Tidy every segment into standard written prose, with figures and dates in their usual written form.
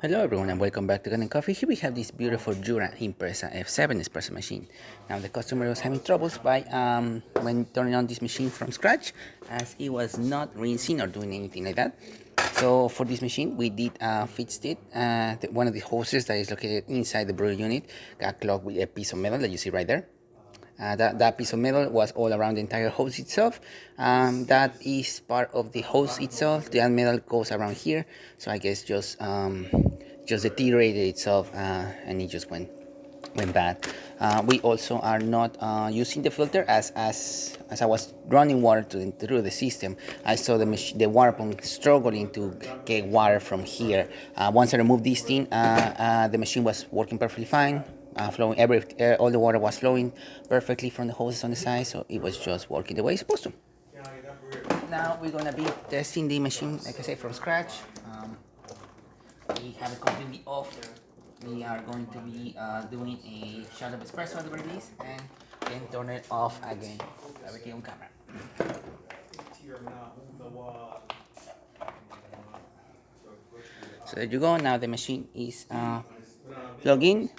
Hello everyone and welcome back to Kanen Coffee. Here we have this beautiful Jura Impresa F7 espresso machine. Now the customer was having troubles by when turning on this machine from scratch, as it was not rinsing or doing anything like that. So for this machine we did fixed it. One of the hoses that is located inside the brewer unit got clogged with a piece of metal that you see right there. That piece of metal was all around the entire hose itself. That is part of the hose itself. The metal goes around here, so I guess just deteriorated itself, and it just went bad. We also are not using the filter as I was running water through the system. I saw the water pump struggling to get water from here. Once I removed this thing, the machine was working perfectly fine. Flowing all the water was flowing perfectly from the hoses on the side, so it was just working the way it's supposed to. Now we're gonna be testing the machine, like I said, from scratch. We have it completely off. We are going to be doing a shot of espresso at the very least, and then turn it off again. Everything on camera. So there you go. Now the machine is plugged in.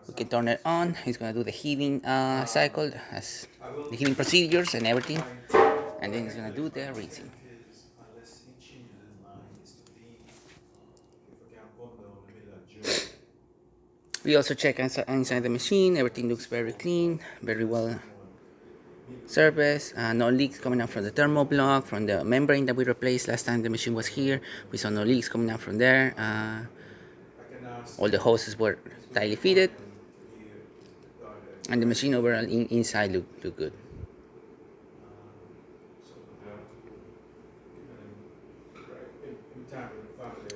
We can turn it on. It's gonna do the heating cycle, as the heating procedures and everything, and then it's gonna do the rinsing. We also check inside the machine. Everything looks very clean, very well serviced. No leaks coming out from the thermal block, from the membrane that we replaced last time the machine was here. We saw no leaks coming out from there. All the hoses were tightly fitted, and the machine overall inside looked good.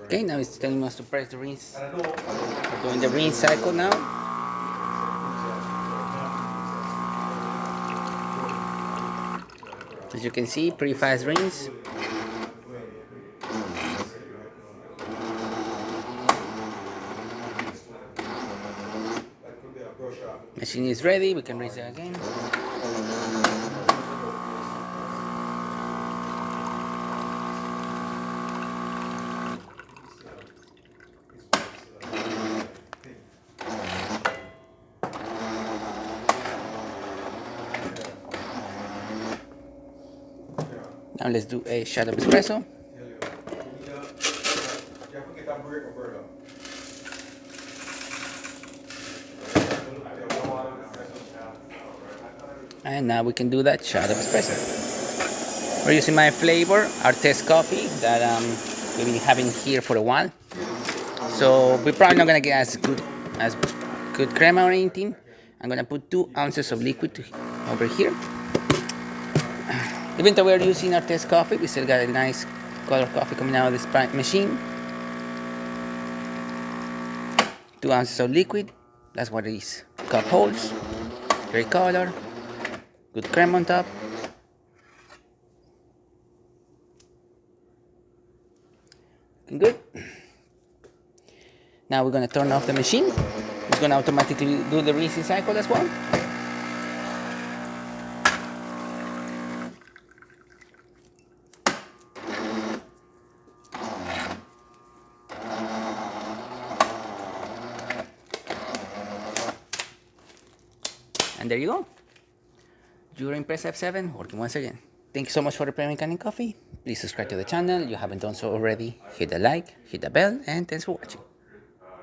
Okay, now it's telling us to press the rinse. We're doing the rinse cycle now. As you can see, pretty fast rinse. Machine is ready, we can rinse it again. Now let's do a shot of espresso. And now we can do that shot of espresso. We're using my flavor, our test coffee, that we've been having here for a while. So we're probably not gonna get as good crema or anything. I'm gonna put 2 ounces of liquid over here. Even though we're using our test coffee, we still got a nice color coffee coming out of this machine. 2 ounces of liquid, that's what this cup holds. Great color, good cream on top. Looking good. Now we're gonna turn off the machine. It's gonna automatically do the rinsing cycle as well. And there you go. Jura Impresa F7 working once again. Thank you so much for repairing Kanen Coffee. Please subscribe to the channel if you haven't done so already. Hit the like, hit the bell, and thanks for watching.